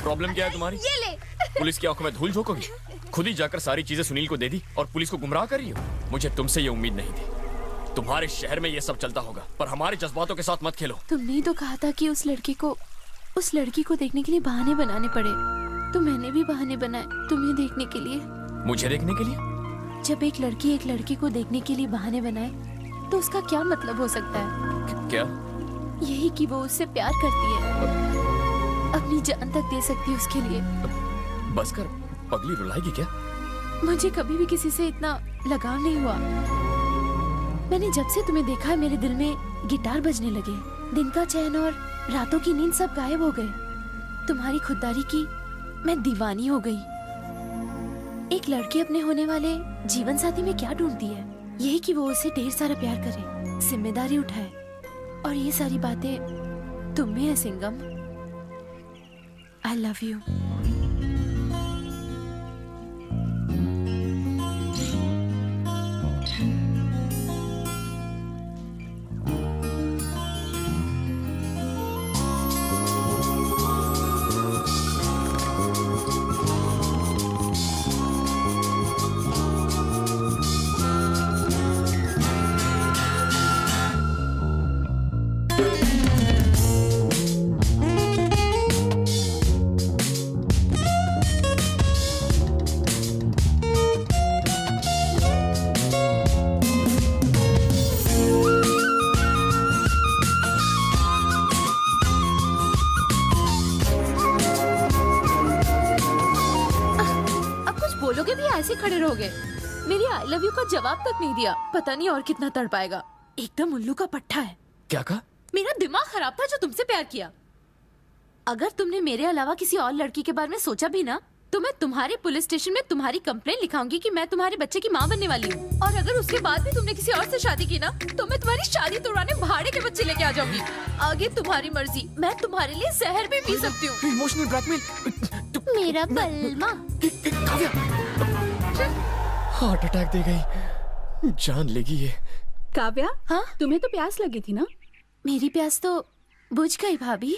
Problem क्या है तुम्हारी? ये ले। पुलिस की आंखों में धूल झोंकोगी? खुद ही जाकर सारी चीजें सुनील को दे दी और पुलिस को गुमराह कर रही हो। मुझे तुमसे ये उम्मीद नहीं थी। तुम्हारे शहर में ये सब चलता होगा, पर हमारे जज्बातों के साथ मत खेलो। तुमने तो कहा था कि उस लड़की को देखने के लिए बहाने बनाने पड़े, तो मैंने भी बहाने बनाए तुम्हें देखने के लिए। मुझे देखने के लिए? जब एक लड़की को देखने के लिए बहाने बनाए तो उसका क्या मतलब हो सकता है? क्या? यही कि वो उससे प्यार करती है, अपनी जान तक दे सकती है उसके लिए। बस कर, पगली रुलाएगी क्या? मुझे कभी भी किसी से इतना लगाव नहीं हुआ। मैंने जब से तुम्हें देखा है मेरे दिल में गिटार बजने लगे, दिन का चैन और रातों की नींद सब गायब हो गए। तुम्हारी खुददारी की मैं दीवानी हो गई। एक लड़की अपने होने वाले जीवन साथी में क्या ढूंढती है? यही कि वो उसे ढेर सारा प्यार करे, जिम्मेदारी उठाए, और ये सारी बातें तुम में है सिंगम। I love you. ऐसे खड़े रहोगे? मेरी आई लव यू का जवाब तक नहीं दिया। पता नहीं और कितना तड़पाएगा। एकदम उल्लू का पट्टा है। क्या कहा? मेरा दिमाग खराब था जो तुमसे प्यार किया। अगर तुमने मेरे अलावा किसी और लड़की के बारे में सोचा भी ना, तो मैं तुम्हारे पुलिस स्टेशन में तुम्हारी कंप्लेंट लिखाऊंगी कि मैं तुम्हारे बच्चे की माँ बनने वाली हूँ। और अगर उसके बाद भी तुमने किसी और से शादी की ना, तो मैं तुम्हारी शादी तोड़वाने भाड़े के बच्चे लेके आ जाऊंगी। आगे तुम्हारी मर्जी। मैं तुम्हारे लिए जहर भी पी सकती हूँ। Emotional blackmail. मेरा बलमा। हार्ट अटैक दे गई, जान लेगी ये। काव्या, हाँ? तुम्हें तो प्यास लगी थी ना? मेरी प्यास तो बुझ गई भाभी।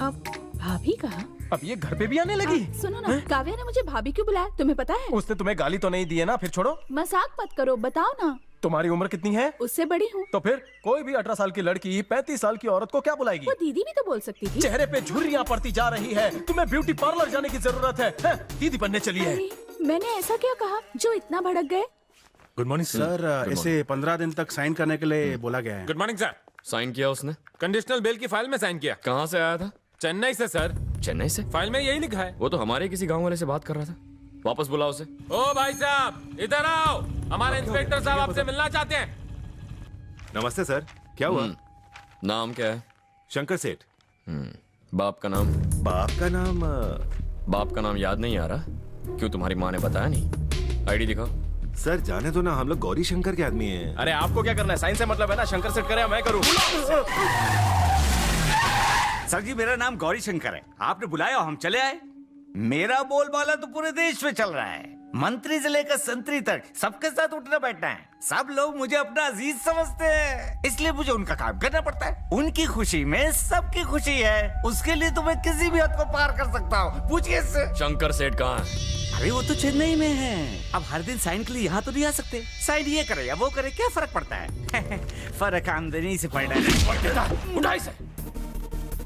अब भाभी कहा? अब ये घर पे भी आने लगी। सुनो ना, काव्या ने मुझे भाभी क्यों बुलाया तुम्हें पता है? उसने तुम्हें गाली तो नहीं दी है ना? फिर छोड़ो, मजाक मत करो, बताओ ना। तुम्हारी उम्र कितनी है? उससे बड़ी हूँ। तो फिर कोई भी 18 साल की लड़की 35 साल की औरत को क्या बुलाएगी? वो दीदी भी तो बोल सकती थी। चेहरे पे झुर्रियाँ पड़ती जा रही है, तुम्हें ब्यूटी पार्लर जाने की जरूरत है? दीदी बनने चली है। मैंने ऐसा क्या कहा जो इतना भड़क गए? गुड मॉर्निंग सर, इसे 15 दिन तक साइन करने के लिए बोला गया है। Good morning sir. साइन किया उसने? कंडीशनल बेल की फाइल में साइन किया। कहाँ से आया था? चेन्नई से सर। चेन्नई से? फाइल में यही लिखा है। वो तो हमारे किसी गांव वाले से बात कर रहा था। वापस बुलाओ उसे। ओ भाई साहब, इधर आओ, हमारे इंस्पेक्टर साहब आपसे मिलना चाहते हैं। नमस्ते सर, क्या हुआ? नाम क्या है? शंकर सेठ। बाप का नाम? बाप का नाम बाप का नाम याद नहीं आ रहा? क्यों, तुम्हारी माँ ने बताया नहीं? आईडी दिखाओ। सर जाने दो ना, हम लोग गौरी शंकर के आदमी हैं। अरे आपको क्या करना है? साइन से मतलब है ना? शंकर सेठ करे या मैं करूं? सर जी, मेरा नाम गौरी शंकर है। आपने बुलाया, हम चले आए। मेरा बोलबाला तो पूरे देश में चल रहा है। मंत्री से लेकर संतरी तक सबके साथ उठना बैठना है। सब लोग मुझे अपना अजीज समझते हैं, इसलिए मुझे उनका काम करना पड़ता है। उनकी खुशी में सबकी खुशी है। उसके लिए तो मैं किसी भी हद को पार कर सकता हूँ। पूछिए इससे। शंकर सेठ कहाँ है? अरे वो तो चेन्नई में है। अब हर दिन साइन के लिए यहाँ तो नहीं आ सकते। साइन ये करे या वो करे, क्या फर्क पड़ता है? फर्क आमदनी से पड़ना है। उठाई से।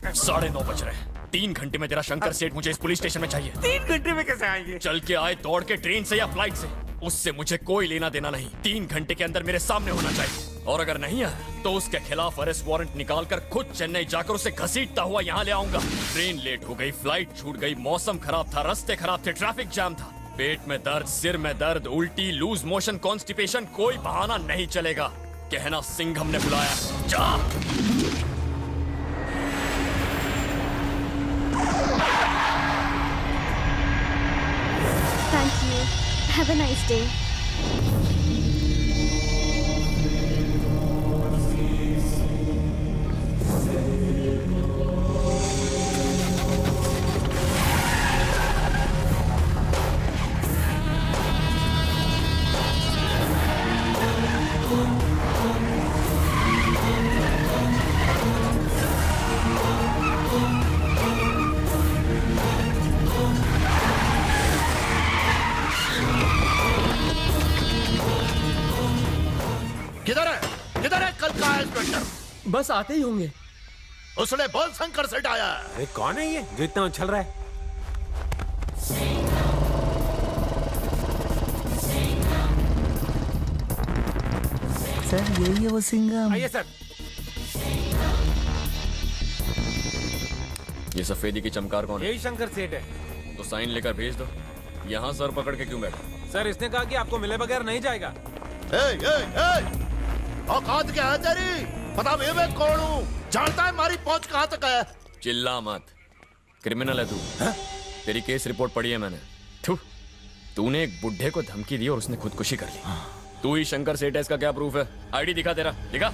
9:30 बज रहे हैं। 3 घंटे में तेरा शंकर सेठ मुझे इस पुलिस स्टेशन में चाहिए। 3 घंटे में कैसे आएंगे? चल के आए, दौड़ के, ट्रेन से या फ्लाइट से, उससे मुझे कोई लेना देना नहीं। 3 घंटे के अंदर मेरे सामने होना चाहिए। और अगर नहीं आया तो उसके खिलाफ अरेस्ट वारंट निकाल कर खुद चेन्नई जाकर उसे घसीटता हुआ यहाँ ले आऊंगा। ट्रेन लेट हो गई, फ्लाइट छूट गई, मौसम खराब था, रास्ते खराब थे, ट्रैफिक जाम था, पेट में दर्द, सिर में दर्द, उल्टी, लूज मोशन, कॉन्स्टिपेशन, कोई बहाना नहीं चलेगा। कहना सिंघम ने बुलाया। जा। Thank you. Have a nice day. बस आते ही होंगे। उसने बोल शंकर सेठ आया। अरे कौन है ये जो इतना उछल रहा है? सर यही है वो सिंघम। आइए सर। ये सफेदी की चमकार कौन है? यही शंकर सेठ है। तो साइन लेकर भेज दो। यहाँ सर पकड़ के क्यों बैठा? सर इसने कहा कि आपको मिले बगैर नहीं जाएगा। औकात क्या है तेरी? पता भी मैं कौन हूँ? जानता है हमारी पहुंच कहाँ तक है? चिल्ला मत। क्रिमिनल है तू। तेरी केस रिपोर्ट पढ़ी है मैंने। थू, तूने एक बुढ़े को धमकी दी और उसने खुदकुशी कर ली। तू ही शंकर सेठ है, इसका क्या प्रूफ है? आईडी दिखा तेरा, दिखा।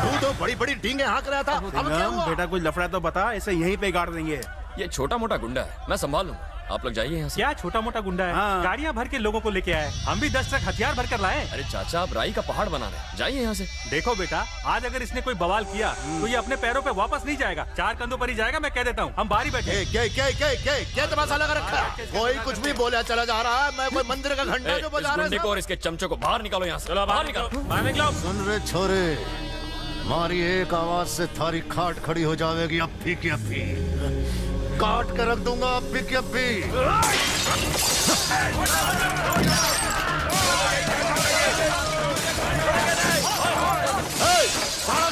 तू तो बड़ी बड़ी डींगे हाँक रहा था। अब क्या सिंघम, हुआ? बेटा कुछ लफड़ा तो बता, इसे यहीं पे गाड़ देंगे। ये छोटा मोटा गुंडा है, मैं संभाल लूंगा। आप लोग जाइए यहाँ से। क्या छोटा मोटा गुंडा है? हाँ। गाड़ियाँ भर के लोगों को लेके आए, हम भी 10 ट्रक हथियार भर कर लाए। अरे चाचा, आप राई का पहाड़ बना रहे हैं, जाइए यहाँ से। देखो बेटा, आज अगर इसने कोई बवाल किया तो ये अपने पैरों पे वापस नहीं जाएगा, 4 कंधों पर ही जाएगा। मैं कह देता हूँ, हम बाहर ही बैठे। क्या तमाशा लगा रखा है? कोई कुछ भी बोला चला जा रहा है। मैं कोई मंदिर का घंटा जो बजा इस रहा गुंडे को और इसके चमचों को बाहर निकालो यहाँ से। बाहर निकालो। बाहर निकलो। सुन रे छोरे, हमारी एक आवाज से थारी खाट खड़ी हो जाएगी। अप्पी की अप्पी काट के रख दूंगा। अप्पी की अप्पी।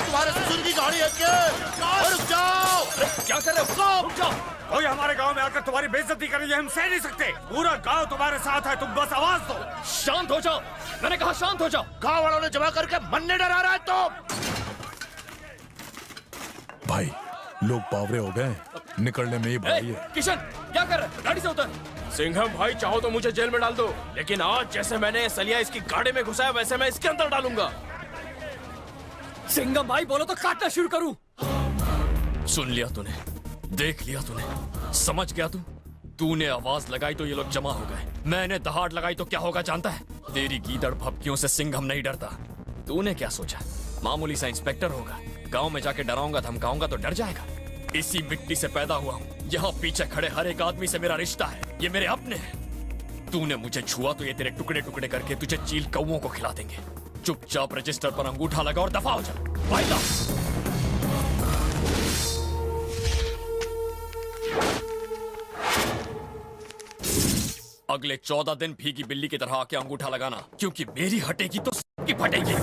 तुम्हारे ससुर की गाड़ी है क्या? रुक जाओ। क्या कर रहे हो? रुक जाओ। कोई हमारे गांव में आकर तुम्हारी बेइज्जती करे ये हम सह नहीं सकते। पूरा गांव तुम्हारे साथ है, तुम बस आवाज दो। शांत हो जाओ, मैंने कहा शांत हो जाओ। गाँव वालों ने जमा करके मन्ने डरा रहा है तो। भाई लोग पावरे हो गए, निकलने में ही भाई है। किशन, क्या कर रहे हैं? गाड़ी से उतर। सिंघम भाई, चाहो तो मुझे जेल में डाल दो, लेकिन आज जैसे मैंने सलिया इसकी गाड़ी में घुसाया वैसे मैं इसके अंदर डालूंगा। सिंघम भाई बोलो तो काटना शुरू करूं। सुन लिया तूने, देख लिया तूने, समझ गया तूने आवाज लगाई तो ये लोग जमा हो गए। मैंने दहाड़ लगाई तो क्या होगा जानता है? तेरी गीदड़ भपकियों से सिंघम नहीं डरता। तूने क्या सोचा मामूली सा इंस्पेक्टर होगा, गांव में जाके डराऊंगा धमकाऊंगा तो डर जाएगा? इसी मिट्टी से पैदा हुआ हूँ, यहाँ पीछे खड़े हर एक आदमी से मेरा रिश्ता है, ये मेरे अपने हैं। तूने मुझे छुआ तो ये तेरे टुकड़े टुकड़े करके तुझे चील कौओं को खिला देंगे। चुपचाप रजिस्टर पर अंगूठा लगा और दफा हो जा। वाइदा। अगले 14 दिन भीगी बिल्ली की तरह आके अंगूठा लगाना, क्योंकि मेरी हटेगी तो सबकी फटेगी।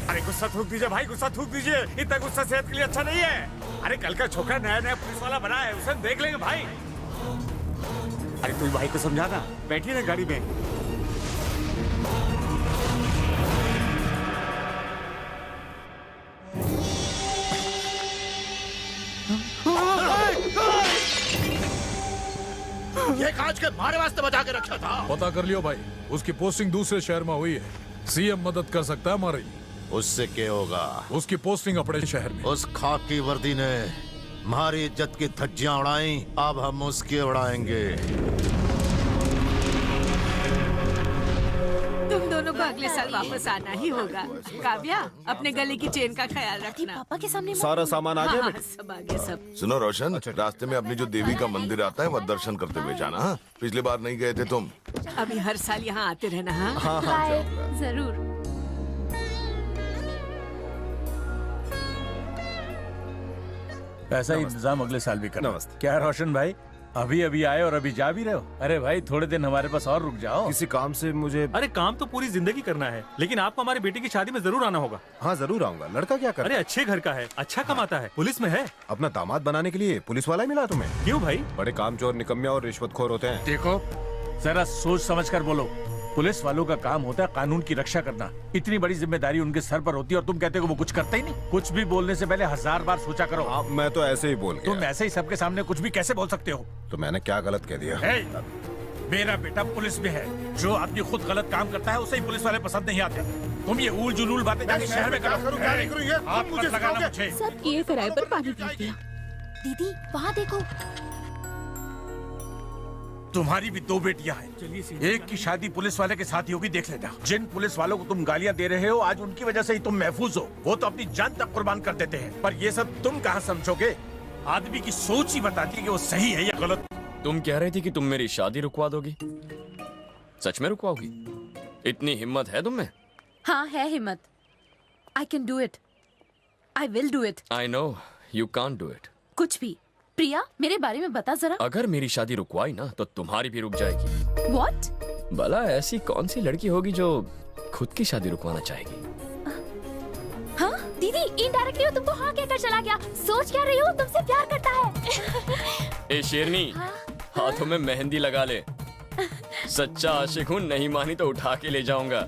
अरे गुस्सा थूक दीजिए भाई, गुस्सा थूक दीजिए। इतना गुस्सा सेहत के लिए अच्छा नहीं है। अरे कल का छोकरा नया नया पुलिस वाला बना है, उसे देख लेंगे भाई। अरे तू भाई को समझा ना, बैठिए ना गाड़ी में। ये कांच के मारे वास्ते बचा के रखा था। पता कर लियो भाई, उसकी पोस्टिंग दूसरे शहर में हुई है। सीएम मदद कर सकता है हमारी। उससे क्या होगा? उसकी पोस्टिंग अपने शहर में। उस खाकी वर्दी ने हमारी इज्जत की धज्जियां उड़ाई, अब हम उसकी उड़ाएंगे। तुम दोनों को अगले साल वापस आना ही होगा। काव्या, अपने गले की चेन का ख्याल रखना। पापा के सामने सारा सामान आ गया? हाँ, सब आ गया सब। सुनो रोशन, रास्ते में अपनी जो देवी का मंदिर आता है वह दर्शन करते हुए जाना। हाँ? पिछली बार नहीं गए थे तुम। अभी हर साल यहाँ आते रहना। हाँ बाय, जरूर। ऐसा ही इंतजाम अगले साल भी करना। क्या रोशन भाई, अभी अभी आए और अभी जा भी रहे हो? अरे भाई थोड़े दिन हमारे पास और रुक जाओ। किसी काम से मुझे। अरे काम तो पूरी जिंदगी करना है, लेकिन आपको हमारी बेटी की शादी में जरूर आना होगा। हाँ जरूर आऊंगा। लड़का क्या कर? अरे अच्छे घर का है, अच्छा कमाता है, पुलिस में है। अपना दामाद बनाने के लिए पुलिस वाला ही मिला तुम्हें? क्यों भाई? बड़े कामचोर, निकम्मे और रिश्वतखोर होते हैं। देखो जरा सोच समझ कर बोलो। पुलिस वालों का काम होता है कानून की रक्षा करना। इतनी बड़ी जिम्मेदारी उनके सर पर होती है और तुम कहते हो वो कुछ करते ही नहीं। कुछ भी बोलने से पहले 1000 बार सोचा करो। मैं तो ऐसे ही बोल गया। तुम ऐसे ही सबके सामने कुछ भी कैसे बोल सकते हो? तो मैंने क्या गलत कह दिया? मेरा बेटा पुलिस में है। जो आदमी खुद गलत काम करता है उसे ही पुलिस वाले पसंद नहीं आते। तुम ये ऊल जुलूल बातें जाके शहर में करो। सब किए किराए पर पानी पी दिया। दीदी वहाँ देखो। तुम्हारी भी 2 बेटियां हैं। एक की शादी पुलिस वाले के साथ ही होगी, देख लेना। जिन पुलिस वालों को तुम गालियां दे रहे हो आज उनकी वजह से ही तुम महफूज हो। वो तो अपनी जान तक कुर्बान कर देते हैं, पर ये सब तुम कहाँ समझोगे? आदमी की सोच ही बताती है कि वो सही है या गलत। तुम कह रही थी कि तुम मेरी शादी रुकवा दोगी। सच में रुकवाओगी? इतनी हिम्मत है तुम में? हाँ है हिम्मत। I can do it. I will do it. I know you can't do it. कुछ भी। प्रिया मेरे बारे में बता जरा। अगर मेरी शादी रुकवाई ना तो तुम्हारी भी रुक जाएगी। What? भला ऐसी कौन सी लड़की होगी जो खुद की शादी रुकवाना चाहेगी? हाँ दीदी, इनडायरेक्टली वो तुमको हाँ कहकर चला गया। सोच क्या रही हो, तुमसे प्यार करता है। ए शेरनी, हाथों में मेहंदी लगा ले। सच्चा आशिक हूँ, नहीं मानी तो उठा के ले जाऊंगा।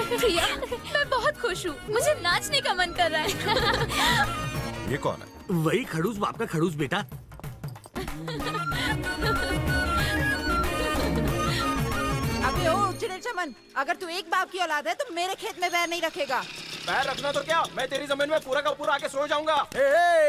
प्रिया मैं बहुत खुश हूँ, मुझे नाचने का मन कर रहा है। ये कौन है? वही खड़ूस बाप का खड़ूस बेटा। अबे ओ उजड़े चमन, अगर तू एक बाप की औलाद है तो मेरे खेत में पैर नहीं रखेगा। पैर रखना तो क्या, मैं तेरी जमीन में पूरा का पूरा आके सो जाऊंगा।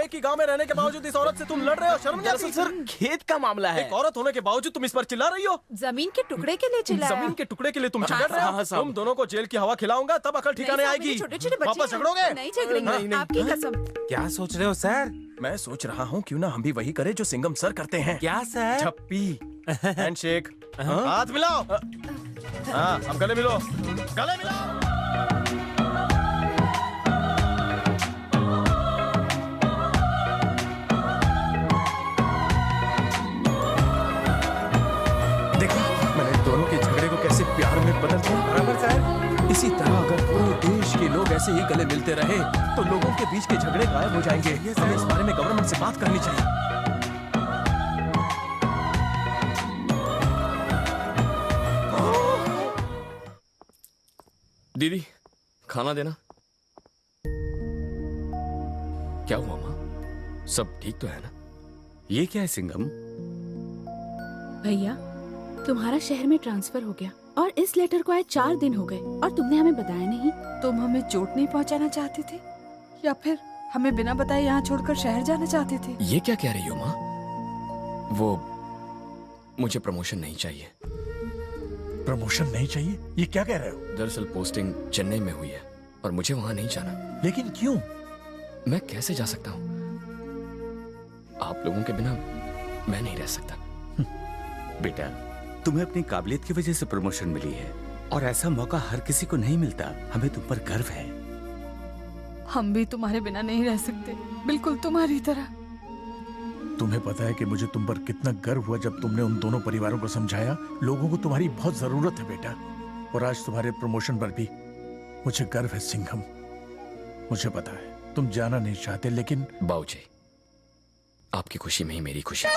एक ही गांव में रहने के बावजूद इस औरत से तुम लड़ रहे हो, शर्म नहीं आती? सर खेत का मामला है। एक औरत होने के बावजूद तुम इस पर चिल्ला रही हो। जमीन के टुकड़े के लिए चिल्लाया। जमीन के टुकड़े के लिए तुम झगड़ रहे हो? तुम दोनों को जेल की हवा खिलाऊंगा तब अकल ठिकाने आएगी। छोटे-छोटे बच्चे वापस झगड़ोगे? नहीं झगड़ेंगे, आपकी कसम। क्या सोच रहे हो सर? मैं सोच रहा हूँ क्यों ना हम भी वही करें जो सिंघम सर करते हैं। क्या सर? छप्पी, हैंडशेक, हाथ मिलाओ। हाँ अब गले मिलो, गले मिलाओ। दोनों के झगड़े को कैसे प्यार में बदल दिया। बराबर सर। इसी तरह अगर पूरे देश के लोग ऐसे ही गले मिलते रहे तो लोगों के बीच के झगड़े गायब हो जाएंगे। हमें इस बारे में गवर्नमेंट से बात करनी चाहिए। दीदी खाना देना। क्या हुआ माँ, सब ठीक तो है ना? ये क्या है सिंघम? भैया तुम्हारा शहर में ट्रांसफर हो गया और इस लेटर को आए 4 दिन हो गए और तुमने हमें बताया नहीं। तुम हमें चोट नहीं पहुंचाना चाहते थे या फिर हमें बिना बताए यहाँ छोड़कर शहर जाना चाहते थे? ये क्या कह रही हो माँ? वो मुझे प्रमोशन नहीं चाहिए। प्रमोशन नहीं चाहिए? ये क्या कह रहे हो? दरअसल पोस्टिंग चेन्नई में हुई है और मुझे वहां नहीं जाना। लेकिन क्यों? मैं कैसे जा सकता हूँ? आप लोगों के बिना मैं नहीं रह सकता। बेटा तुम्हें अपनी काबिलियत की वजह से प्रमोशन मिली है और ऐसा मौका हर किसी को नहीं मिलता। हमें तुम पर गर्व है। हम भी तुम्हारे बिना नहीं रह सकते, बिल्कुल तुम्हारी तरह। तुम्हें पता है कि मुझे तुम पर कितना गर्व हुआ जब तुमने उन दोनों परिवारों को समझाया। लोगों को तुम्हारी बहुत जरूरत है बेटा, और आज तुम्हारे प्रमोशन पर भी मुझे गर्व है सिंघम। मुझे पता है तुम जाना नहीं चाहते, लेकिन बाबूजी आपकी खुशी में ही मेरी खुशी है।